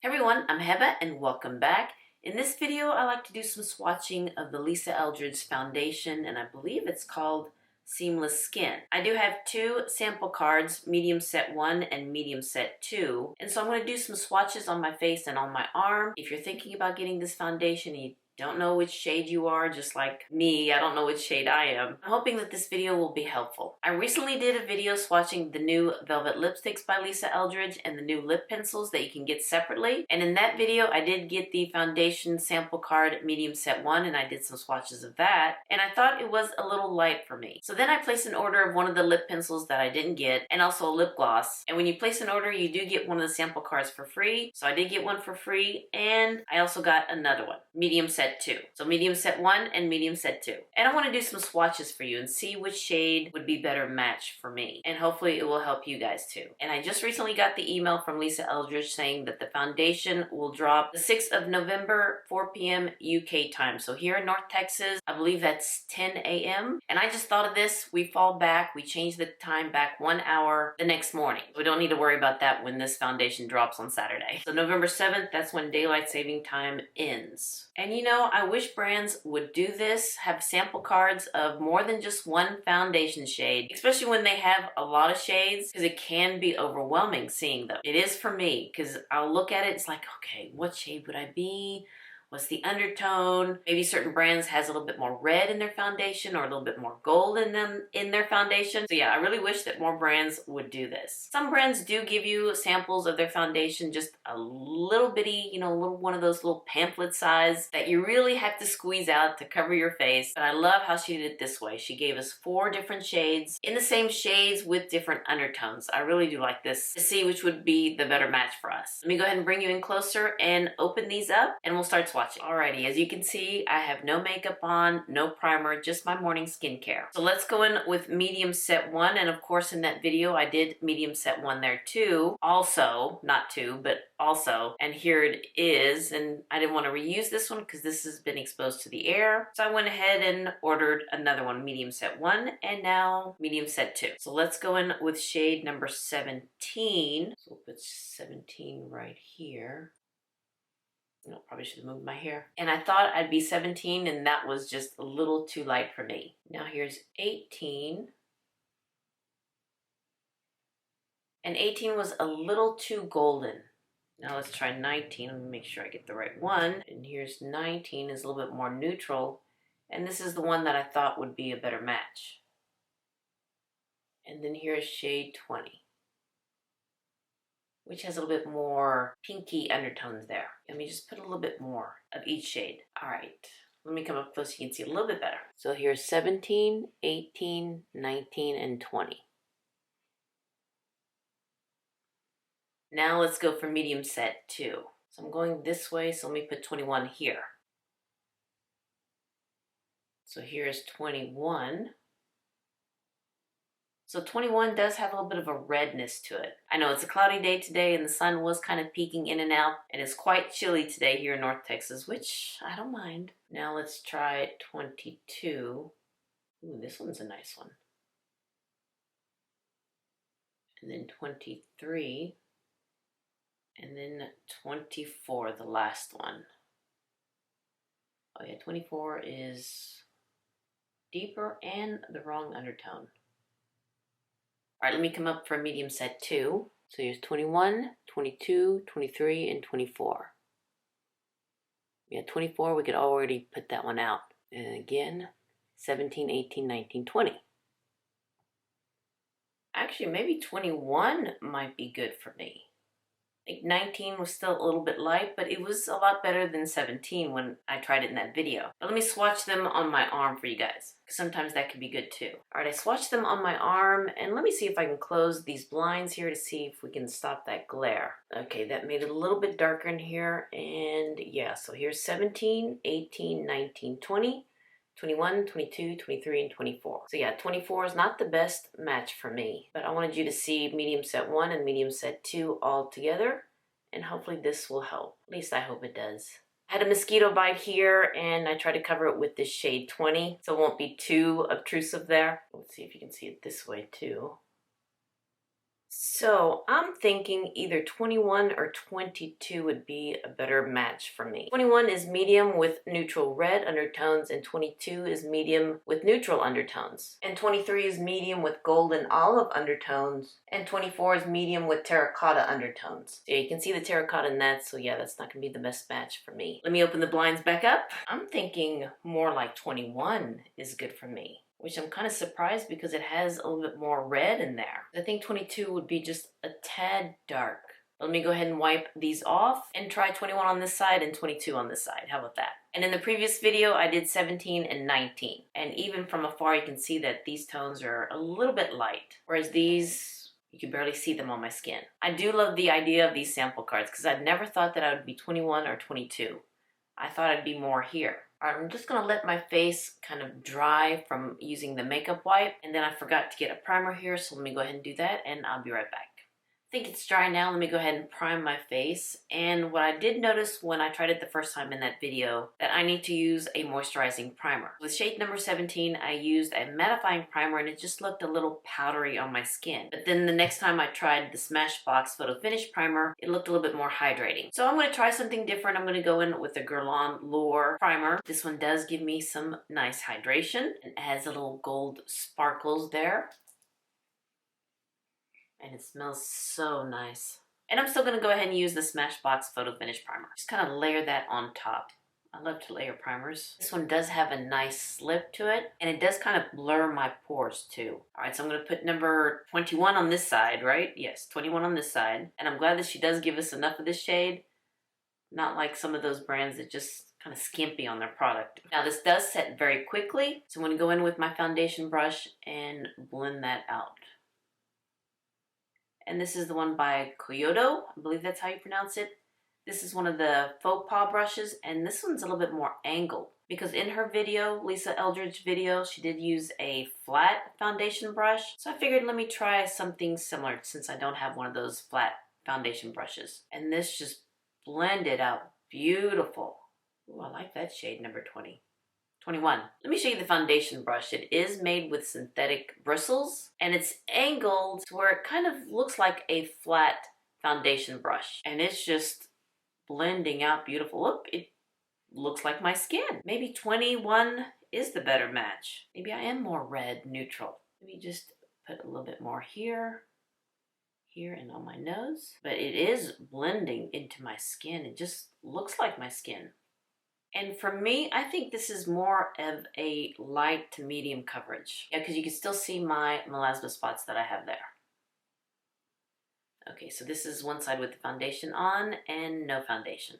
Everyone, I'm Heba and welcome back. In this video, I like to do some swatching of the Lisa Eldridge Foundation, and I believe it's called Seamless Skin. I do have two sample cards, medium set 1 and medium set 2, and so I'm going to do some swatches on my face and on my arm. If you're thinking about getting this foundation and you don't know which shade you are, just like me, I don't know which shade I am. I'm hoping that this video will be helpful. I recently did a video swatching the new Velvet lipsticks by Lisa Eldridge and the new lip pencils that you can get separately. And in that video, I did get the foundation sample card medium set 1 and I did some swatches of that. And I thought it was a little light for me. So then I placed an order of one of the lip pencils that I didn't get and also a lip gloss. And when you place an order, you do get one of the sample cards for free. So I did get one for free and I also got another one, medium set 2. So medium set 1 and medium set 2. And I want to do some swatches for you and see which shade would be better match for me. And hopefully it will help you guys too. And I just recently got the email from Lisa Eldridge saying that the foundation will drop the 6th of November, 4 p.m. UK time. So here in North Texas, I believe that's 10 a.m. And I just thought of this. We fall back. We change the time back 1 hour the next morning. We don't need to worry about that when this foundation drops on Saturday. So November 7th, that's when daylight saving time ends. And you know, I wish brands would do this, have sample cards of more than just one foundation shade, especially when they have a lot of shades, because it can be overwhelming seeing them. It is for me, because I'll look at it, it's like, okay, what shade would I be? What's the undertone? Maybe certain brands has a little bit more red in their foundation or a little bit more gold in them in their foundation. So yeah, I really wish that more brands would do this. Some brands do give you samples of their foundation, just a little bitty, you know, a little one of those little pamphlet size that you really have to squeeze out to cover your face. But I love how she did it this way. She gave us 4 different shades in the same shades with different undertones. I really do like this to see which would be the better match for us. Let me go ahead and bring you in closer and open these up and we'll start swatching. Alrighty, as you can see, I have no makeup on, no primer, just my morning skincare. So let's go in with medium set 1, and of course in that video I did medium set 1 there too. Also, not 2, but also, and here it is, and I didn't want to reuse this one because this has been exposed to the air. So I went ahead and ordered another one, medium set 1, and now medium set 2. So let's go in with shade number 17. So we'll put 17 right here. No, probably should have moved my hair. And I thought I'd be 17 and that was just a little too light for me. Now here's 18. And 18 was a little too golden. Now let's try 19. Let me make sure I get the right one. And here's 19 is a little bit more neutral. And this is the one that I thought would be a better match. And then here's shade 20, which has a little bit more pinky undertones there. Let me just put a little bit more of each shade. All right, let me come up close so you can see a little bit better. So here's 17, 18, 19, and 20. Now let's go for medium set 2. So I'm going this way, so let me put 21 here. So here's 21. So 21 does have a little bit of a redness to it. I know it's a cloudy day today and the sun was kind of peeking in and out. And it's quite chilly today here in North Texas, which I don't mind. Now let's try 22. Ooh, this one's a nice one. And then 23. And then 24, the last one. Oh yeah, 24 is deeper and the wrong undertone. All right, let me come up for medium set 2. So here's 21, 22, 23, and 24. Yeah, 24, we could already put that one out. And again, 17, 18, 19, 20. Actually, maybe 21 might be good for me. I think 19 was still a little bit light, but it was a lot better than 17 when I tried it in that video. But let me swatch them on my arm for you guys, because sometimes that can be good too. All right, I swatched them on my arm, and let me see if I can close these blinds here to see if we can stop that glare. Okay, that made it a little bit darker in here, and yeah, so here's 17, 18, 19, 20, 21, 22, 23, and 24. So yeah, 24 is not the best match for me, but I wanted you to see medium set 1 and medium set 2 all together, and hopefully this will help. At least I hope it does. I had a mosquito bite here, and I tried to cover it with this shade 20, so it won't be too obtrusive there. Let's see if you can see it this way too. So I'm thinking either 21 or 22 would be a better match for me. 21 is medium with neutral red undertones, and 22 is medium with neutral undertones. And 23 is medium with gold and olive undertones, and 24 is medium with terracotta undertones. So you can see the terracotta in that, so yeah, that's not gonna be the best match for me. Let me open the blinds back up. I'm thinking more like 21 is good for me, which I'm kind of surprised because it has a little bit more red in there. I think 22 would be just a tad dark. Let me go ahead and wipe these off and try 21 on this side and 22 on this side. How about that? And in the previous video, I did 17 and 19. And even from afar, you can see that these tones are a little bit light, whereas these, you can barely see them on my skin. I do love the idea of these sample cards because I'd never thought that I would be 21 or 22. I thought I'd be more here. All right, I'm just gonna let my face kind of dry from using the makeup wipe, and then I forgot to get a primer here, so let me go ahead and do that, and I'll be right back. I think it's dry now. Let me go ahead and prime my face. And what I did notice when I tried it the first time in that video, that I need to use a moisturizing primer. With shade number 17, I used a mattifying primer and it just looked a little powdery on my skin. But then the next time I tried the Smashbox Photo Finish Primer, it looked a little bit more hydrating. So I'm going to try something different. I'm going to go in with the Guerlain Lure primer. This one does give me some nice hydration and adds a little gold sparkles there. And it smells so nice. And I'm still going to go ahead and use the Smashbox Photo Finish Primer. Just kind of layer that on top. I love to layer primers. This one does have a nice slip to it, and it does kind of blur my pores too. Alright, so I'm going to put number 21 on this side, right? Yes, 21 on this side. And I'm glad that she does give us enough of this shade. Not like some of those brands that just kind of skimpy on their product. Now this does set very quickly, so I'm going to go in with my foundation brush and blend that out. And this is the one by Kyoto. I believe that's how you pronounce it. This is one of the faux pas brushes, and this one's a little bit more angled. Because in her video, Lisa Eldridge video, she did use a flat foundation brush. So I figured let me try something similar since I don't have one of those flat foundation brushes. And this just blended out beautiful. Ooh, I like that shade, number 20. 21. Let me show you the foundation brush. It is made with synthetic bristles and it's angled to where it kind of looks like a flat foundation brush. And it's just blending out beautiful. Look, it looks like my skin. Maybe 21 is the better match. Maybe I am more red neutral. Let me just put a little bit more here, here, and on my nose. But it is blending into my skin. It just looks like my skin. And for me, I think this is more of a light to medium coverage. Yeah, because you can still see my melasma spots that I have there. Okay, so this is one side with the foundation on and no foundation.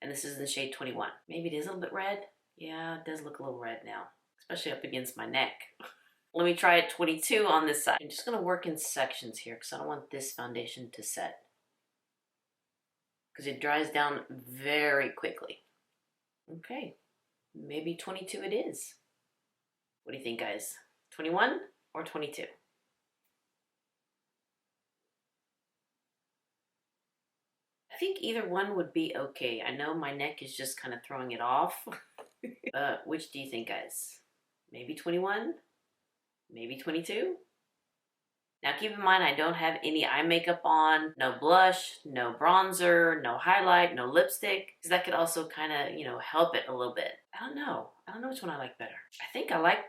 And this is in shade 21. Maybe it is a little bit red. Yeah, it does look a little red now, especially up against my neck. Let me try it 22 on this side. I'm just going to work in sections here because I don't want this foundation to set. Because it dries down very quickly. Okay, maybe 22 it is. What do you think, guys? 21 or 22? I think either one would be okay. I know my neck is just kind of throwing it off. But which do you think, guys? Maybe 21? Maybe 22? Now keep in mind I don't have any eye makeup on, no blush, no bronzer, no highlight, no lipstick. Because that could also kind of, you know, help it a little bit. I don't know which one I like better. I think I like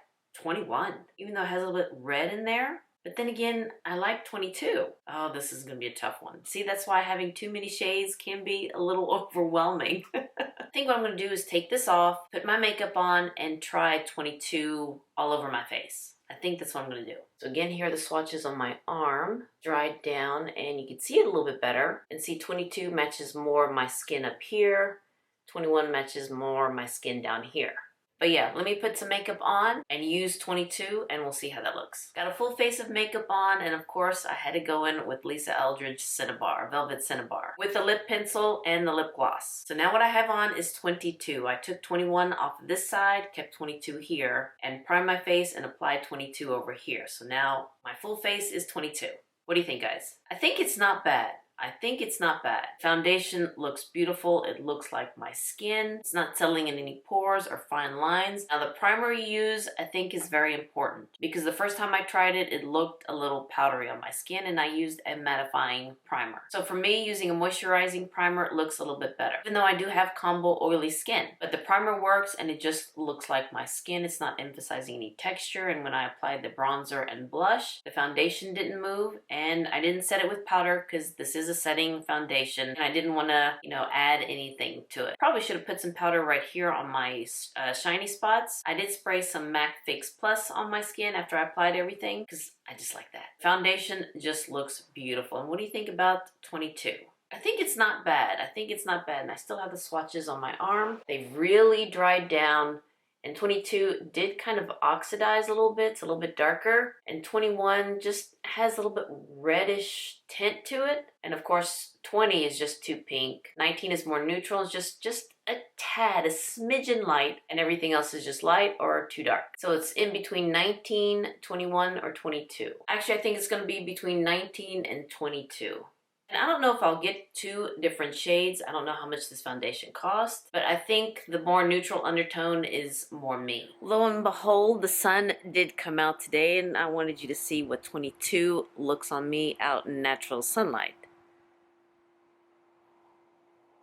21, even though it has a little bit red in there. But then again, I like 22. Oh, this is going to be a tough one. See, that's why having too many shades can be a little overwhelming. I think what I'm going to do is take this off, put my makeup on, and try 22 all over my face. I think that's what I'm going to do. So again, here are the swatches on my arm, dried down, and you can see it a little bit better. And see, 22 matches more of my skin up here. 21 matches more of my skin down here. But yeah, let me put some makeup on and use 22 and we'll see how that looks. Got a full face of makeup on, and of course I had to go in with Lisa Eldridge Cinnabar, Velvet Cinnabar, with the lip pencil and the lip gloss. So now what I have on is 22. I took 21 off of this side, kept 22 here, and primed my face and applied 22 over here. So now my full face is 22. What do you think, guys? I think it's not bad. I think it's not bad. Foundation looks beautiful. It looks like my skin. It's not settling in any pores or fine lines. Now the primer you use I think is very important because the first time I tried it, it looked a little powdery on my skin and I used a mattifying primer. So for me, using a moisturizing primer looks a little bit better, even though I do have combo oily skin. But the primer works and it just looks like my skin. It's not emphasizing any texture, and when I applied the bronzer and blush, the foundation didn't move, and I didn't set it with powder because this is a setting foundation and I didn't want to, add anything to it. Probably should have put some powder right here on my shiny spots. I did spray some MAC Fix Plus on my skin after I applied everything because I just like that. Foundation just looks beautiful. And what do you think about 22? I think it's not bad. I think it's not bad. And I still have the swatches on my arm. They've really dried down. And 22 did kind of oxidize a little bit. It's a little bit darker. And 21 just has a little bit reddish tint to it. And of course, 20 is just too pink. 19 is more neutral. It's just a tad, a smidgen light. And everything else is just light or too dark. So it's in between 19, 21, or 22. Actually, I think it's going to be between 19 and 22. And I don't know if I'll get 2 different shades. I don't know how much this foundation cost, but I think the more neutral undertone is more me. Lo and behold, the sun did come out today, and I wanted you to see what 22 looks on me out in natural sunlight.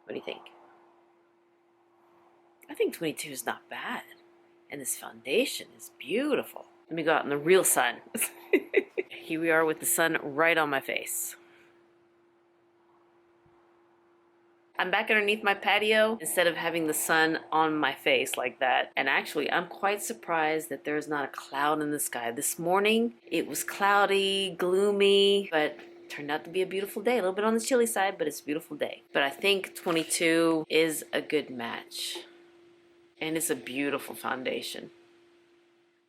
What do you think? I think 22 is not bad, and this foundation is beautiful. Let me go out in the real sun. Here we are with the sun right on my face. I'm back underneath my patio instead of having the sun on my face like that. And actually, I'm quite surprised that there's not a cloud in the sky. This morning, it was cloudy, gloomy, but turned out to be a beautiful day. A little bit on the chilly side, but it's a beautiful day. But I think 22 is a good match. And it's a beautiful foundation.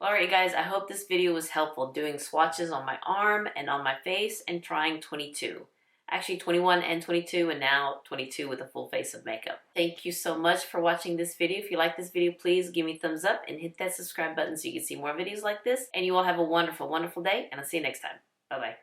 Alright guys, I hope this video was helpful doing swatches on my arm and on my face and trying 22. Actually 21 and 22, and now 22 with a full face of makeup. Thank you so much for watching this video. If you like this video, please give me a thumbs up and hit that subscribe button so you can see more videos like this. And you all have a wonderful, wonderful day, and I'll see you next time. Bye-bye.